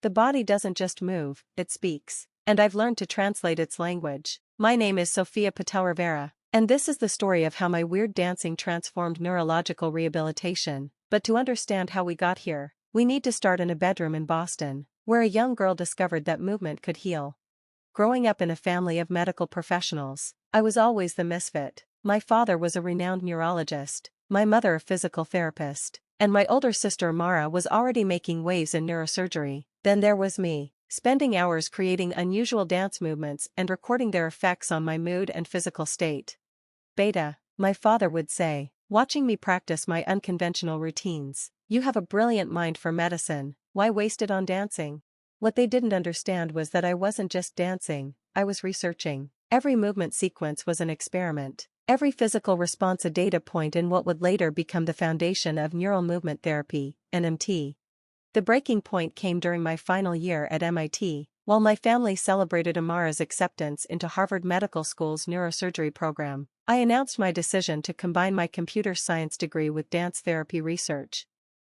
The body doesn't just move, it speaks. And I've learned to translate its language. My name is Sophia Patel-Rivera, and this is the story of how my weird dancing transformed neurological rehabilitation. But to understand how we got here, we need to start in a bedroom in Boston, where a young girl discovered that movement could heal. Growing up in a family of medical professionals, I was always the misfit. My father was a renowned neurologist, my mother a physical therapist, and my older sister Amara was already making waves in neurosurgery. Then there was me, spending hours creating unusual dance movements and recording their effects on my mood and physical state. Beta, my father would say, watching me practice my unconventional routines. You have a brilliant mind for medicine, why waste it on dancing? What they didn't understand was that I wasn't just dancing, I was researching. Every movement sequence was an experiment. Every physical response a data point in what would later become the foundation of neural movement therapy, NMT. The breaking point came during my final year at MIT, while my family celebrated Amara's acceptance into Harvard Medical School's neurosurgery program. I announced my decision to combine my computer science degree with dance therapy research.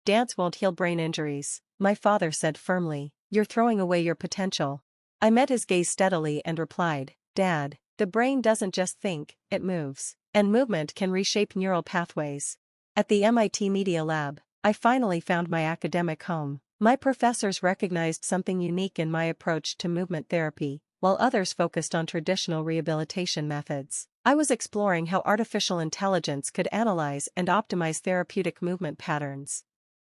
Dance won't heal brain injuries, my father said firmly. You're throwing away your potential. I met his gaze steadily and replied, Dad, the brain doesn't just think, it moves. And movement can reshape neural pathways. At the MIT Media Lab, I finally found my academic home. My professors recognized something unique in my approach to movement therapy, while others focused on traditional rehabilitation methods. I was exploring how artificial intelligence could analyze and optimize therapeutic movement patterns.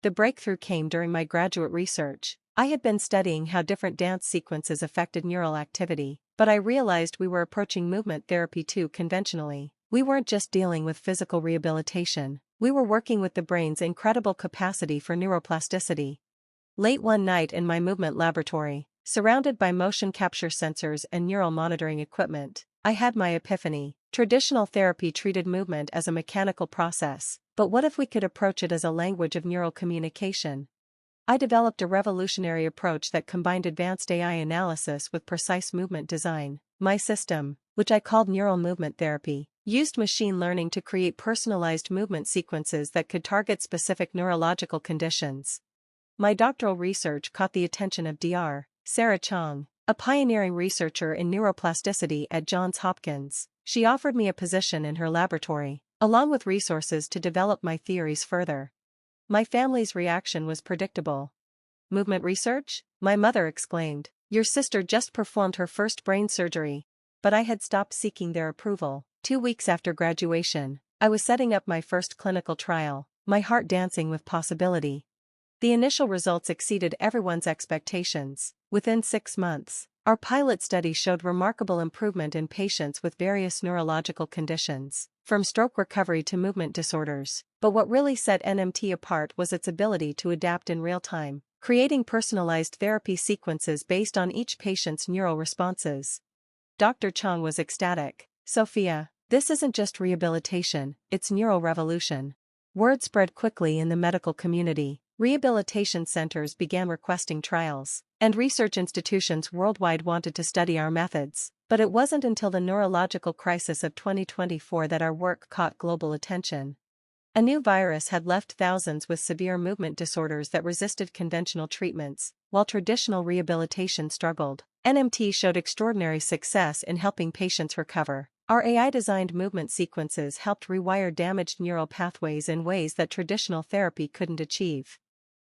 The breakthrough came during my graduate research. I had been studying how different dance sequences affected neural activity, but I realized we were approaching movement therapy too conventionally. We weren't just dealing with physical rehabilitation, we were working with the brain's incredible capacity for neuroplasticity. Late one night in my movement laboratory, surrounded by motion capture sensors and neural monitoring equipment, I had my epiphany. Traditional therapy treated movement as a mechanical process, but what if we could approach it as a language of neural communication? I developed a revolutionary approach that combined advanced AI analysis with precise movement design. My system, which I called neural movement therapy, used machine learning to create personalized movement sequences that could target specific neurological conditions. My doctoral research caught the attention of Dr. Sarah Chong, a pioneering researcher in neuroplasticity at Johns Hopkins. She offered me a position in her laboratory, along with resources to develop my theories further. My family's reaction was predictable. Movement research? My mother exclaimed. Your sister just performed her first brain surgery. But I had stopped seeking their approval. 2 weeks after graduation, I was setting up my first clinical trial, my heart dancing with possibility. The initial results exceeded everyone's expectations. Within 6 months, our pilot study showed remarkable improvement in patients with various neurological conditions, from stroke recovery to movement disorders. But what really set NMT apart was its ability to adapt in real time, creating personalized therapy sequences based on each patient's neural responses. Dr. Chong was ecstatic. Sophia, this isn't just rehabilitation, it's neural revolution. Word spread quickly in the medical community. Rehabilitation centers began requesting trials, and research institutions worldwide wanted to study our methods. But it wasn't until the neurological crisis of 2024 that our work caught global attention. A new virus had left thousands with severe movement disorders that resisted conventional treatments, while traditional rehabilitation struggled. NMT showed extraordinary success in helping patients recover. Our AI-designed movement sequences helped rewire damaged neural pathways in ways that traditional therapy couldn't achieve.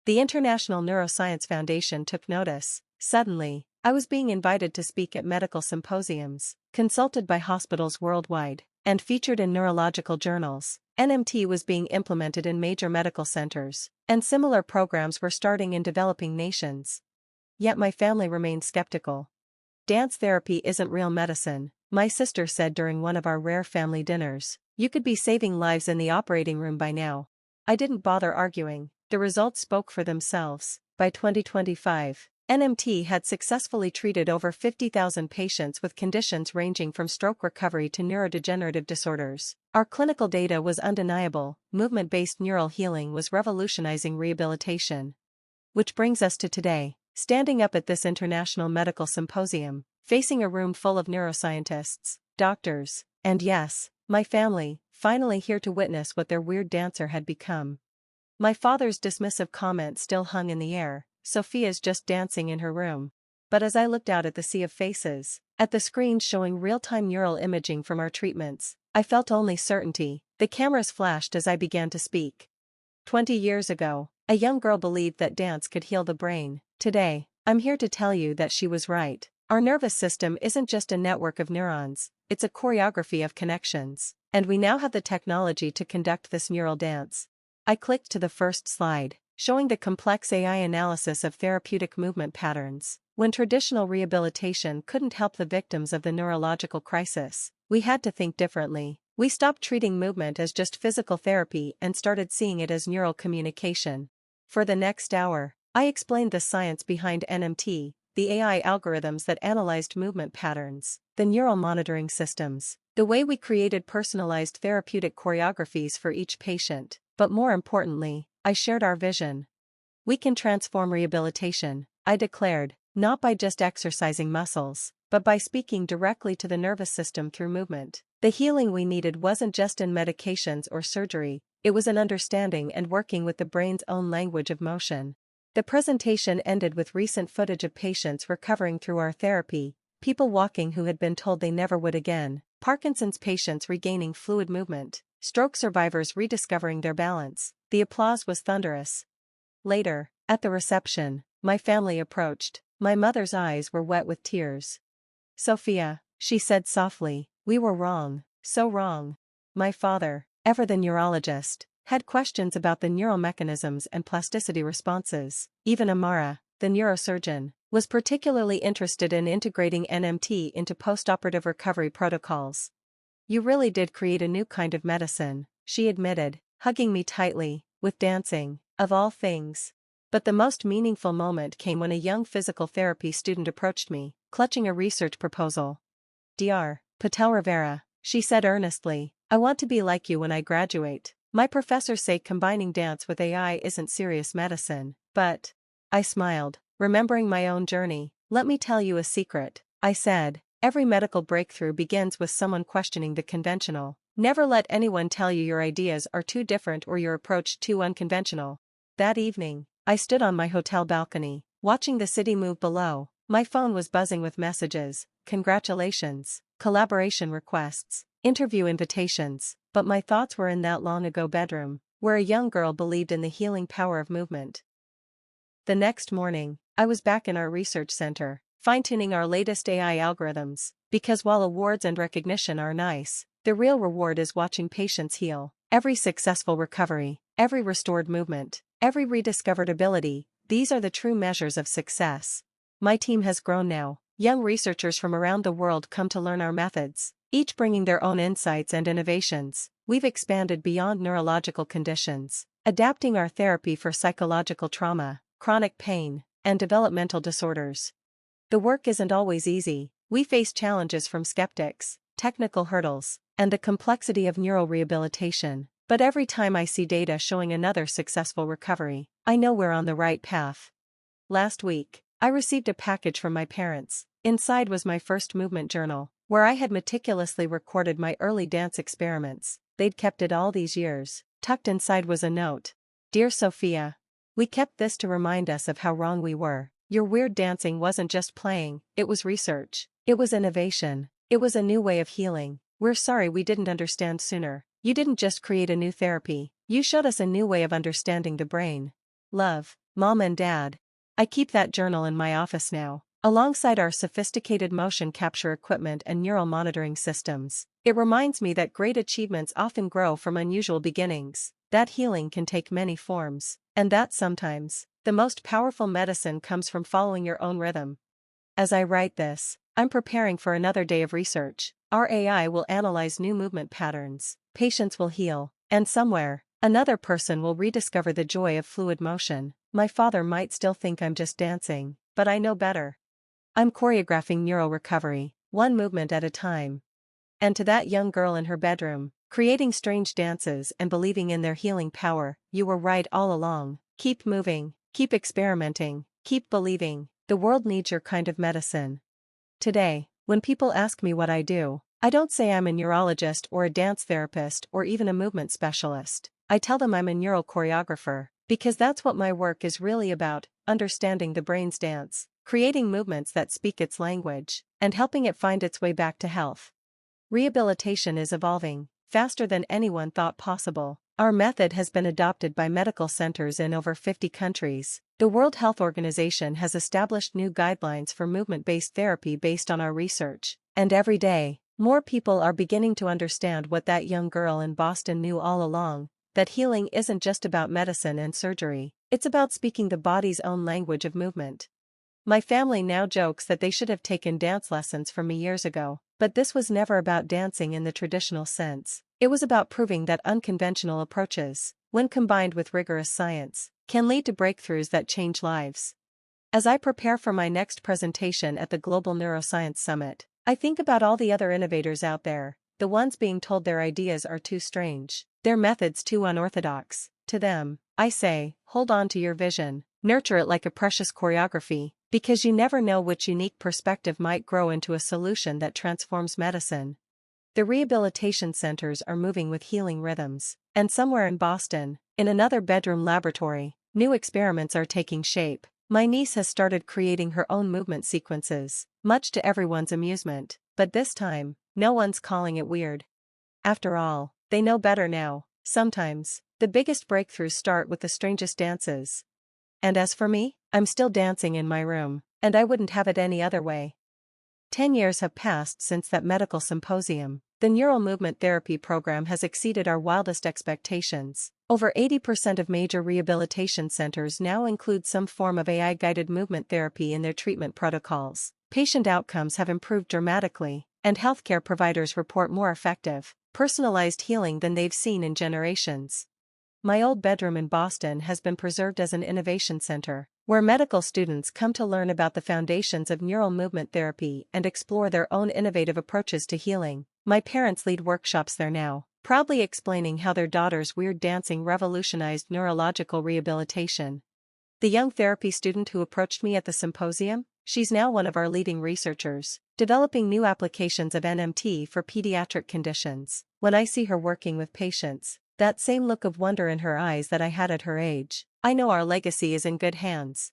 The International Neuroscience Foundation took notice. Suddenly, I was being invited to speak at medical symposiums, consulted by hospitals worldwide, and featured in neurological journals. NMT was being implemented in major medical centers, and similar programs were starting in developing nations. Yet my family remained skeptical. Dance therapy isn't real medicine, my sister said during one of our rare family dinners. You could be saving lives in the operating room by now. I didn't bother arguing. The results spoke for themselves. By 2025, NMT had successfully treated over 50,000 patients with conditions ranging from stroke recovery to neurodegenerative disorders. Our clinical data was undeniable. Movement-based neural healing was revolutionizing rehabilitation. Which brings us to today, standing up at this international medical symposium, facing a room full of neuroscientists, doctors, and yes, my family, finally here to witness what their weird dancer had become. My father's dismissive comment still hung in the air. Sophia's just dancing in her room. But as I looked out at the sea of faces, at the screens showing real-time neural imaging from our treatments, I felt only certainty. The cameras flashed as I began to speak. 20 years ago, a young girl believed that dance could heal the brain. Today, I'm here to tell you that she was right. Our nervous system isn't just a network of neurons, it's a choreography of connections. And we now have the technology to conduct this neural dance. I clicked to the first slide, showing the complex AI analysis of therapeutic movement patterns. When traditional rehabilitation couldn't help the victims of the neurological crisis, we had to think differently. We stopped treating movement as just physical therapy and started seeing it as neural communication. For the next hour, I explained the science behind NMT, the AI algorithms that analyzed movement patterns, the neural monitoring systems, the way we created personalized therapeutic choreographies for each patient, but more importantly, I shared our vision. We can transform rehabilitation, I declared, not by just exercising muscles, but by speaking directly to the nervous system through movement. The healing we needed wasn't just in medications or surgery, it was in understanding and working with the brain's own language of motion. The presentation ended with recent footage of patients recovering through our therapy, people walking who had been told they never would again, Parkinson's patients regaining fluid movement, stroke survivors rediscovering their balance. The applause was thunderous. Later, at the reception, my family approached. My mother's eyes were wet with tears. "Sophia," she said softly, "we were wrong, so wrong." My father, ever the neurologist, had questions about the neural mechanisms and plasticity responses. Even Amara, the neurosurgeon, was particularly interested in integrating NMT into postoperative recovery protocols. "You really did create a new kind of medicine," she admitted, hugging me tightly, "with dancing, of all things." But the most meaningful moment came when a young physical therapy student approached me, clutching a research proposal. "Dr. Patel-Rivera," she said earnestly, "I want to be like you when I graduate. My professors say combining dance with AI isn't serious medicine, but..." I smiled, remembering my own journey. "Let me tell you a secret," I said. "Every medical breakthrough begins with someone questioning the conventional. Never let anyone tell you your ideas are too different or your approach too unconventional." That evening, I stood on my hotel balcony, watching the city move below. My phone was buzzing with messages, congratulations, collaboration requests, interview invitations, but my thoughts were in that long-ago bedroom, where a young girl believed in the healing power of movement. The next morning, I was back in our research center, fine-tuning our latest AI algorithms, because while awards and recognition are nice, the real reward is watching patients heal. Every successful recovery, every restored movement, every rediscovered ability, these are the true measures of success. My team has grown now. Young researchers from around the world come to learn our methods, each bringing their own insights and innovations. We've expanded beyond neurological conditions, adapting our therapy for psychological trauma, chronic pain, and developmental disorders. The work isn't always easy. We face challenges from skeptics, technical hurdles, and the complexity of neural rehabilitation. But every time I see data showing another successful recovery, I know we're on the right path. Last week, I received a package from my parents. Inside was my first movement journal, where I had meticulously recorded my early dance experiments. They'd kept it all these years. Tucked inside was a note. "Dear Sophia, we kept this to remind us of how wrong we were. Your weird dancing wasn't just playing, it was research. It was innovation. It was a new way of healing. We're sorry we didn't understand sooner. You didn't just create a new therapy, you showed us a new way of understanding the brain. Love, Mom and Dad." I keep that journal in my office now, alongside our sophisticated motion capture equipment and neural monitoring systems. It reminds me that great achievements often grow from unusual beginnings, that healing can take many forms, and that sometimes, the most powerful medicine comes from following your own rhythm. As I write this, I'm preparing for another day of research. Our AI will analyze new movement patterns, patients will heal, and somewhere, another person will rediscover the joy of fluid motion. My father might still think I'm just dancing, but I know better. I'm choreographing neural recovery, one movement at a time. And to that young girl in her bedroom, creating strange dances and believing in their healing power, you were right all along. Keep moving, keep experimenting, keep believing. The world needs your kind of medicine. Today, when people ask me what I do, I don't say I'm a neurologist or a dance therapist or even a movement specialist. I tell them I'm a neural choreographer, Because that's what my work is really about, understanding the brain's dance, creating movements that speak its language, and helping it find its way back to health. Rehabilitation is evolving, faster than anyone thought possible. Our method has been adopted by medical centers in over 50 countries. The World Health Organization has established new guidelines for movement-based therapy based on our research. And every day, more people are beginning to understand what that young girl in Boston knew all along, that healing isn't just about medicine and surgery, it's about speaking the body's own language of movement. My family now jokes that they should have taken dance lessons from me years ago, but this was never about dancing in the traditional sense. It was about proving that unconventional approaches, when combined with rigorous science, can lead to breakthroughs that change lives. As I prepare for my next presentation at the Global Neuroscience Summit, I think about all the other innovators out there, the ones being told their ideas are too strange, their methods too unorthodox. To them, I say, hold on to your vision, nurture it like a precious choreography, because you never know which unique perspective might grow into a solution that transforms medicine. The rehabilitation centers are moving with healing rhythms, and somewhere in Boston, in another bedroom laboratory, new experiments are taking shape. My niece has started creating her own movement sequences, much to everyone's amusement, but this time, no one's calling it weird. After all, they know better now. Sometimes, the biggest breakthroughs start with the strangest dances. And as for me, I'm still dancing in my room, and I wouldn't have it any other way. 10 years have passed since that medical symposium. The neural movement therapy program has exceeded our wildest expectations. Over 80% of major rehabilitation centers now include some form of AI-guided movement therapy in their treatment protocols. Patient outcomes have improved dramatically, and healthcare providers report more effective, personalized healing than they've seen in generations. My old bedroom in Boston has been preserved as an innovation center, where medical students come to learn about the foundations of neural movement therapy and explore their own innovative approaches to healing. My parents lead workshops there now, proudly explaining how their daughter's weird dancing revolutionized neurological rehabilitation. The young therapy student who approached me at the symposium, she's now one of our leading researchers, developing new applications of NMT for pediatric conditions. When I see her working with patients, that same look of wonder in her eyes that I had at her age, I know our legacy is in good hands.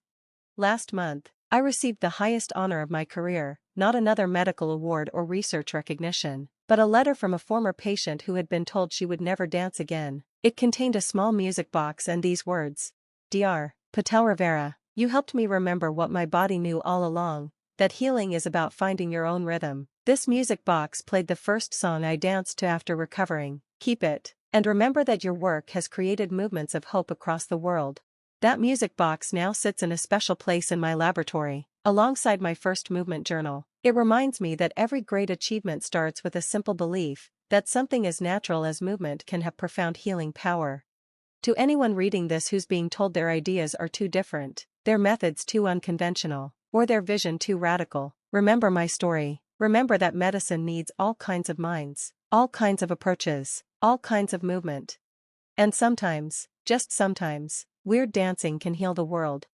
Last month, I received the highest honor of my career, not another medical award or research recognition, but a letter from a former patient who had been told she would never dance again. It contained a small music box and these words: Dr. Patel-Rivera, you helped me remember what my body knew all along, that healing is about finding your own rhythm. This music box played the first song I danced to after recovering. Keep it, and remember that your work has created movements of hope across the world. That music box now sits in a special place in my laboratory, alongside my first movement journal. It reminds me that every great achievement starts with a simple belief that something as natural as movement can have profound healing power. To anyone reading this who's being told their ideas are too different, their methods too unconventional, or their vision too radical, remember my story. Remember that medicine needs all kinds of minds, all kinds of approaches, all kinds of movement. And sometimes, just sometimes, weird dancing can heal the world.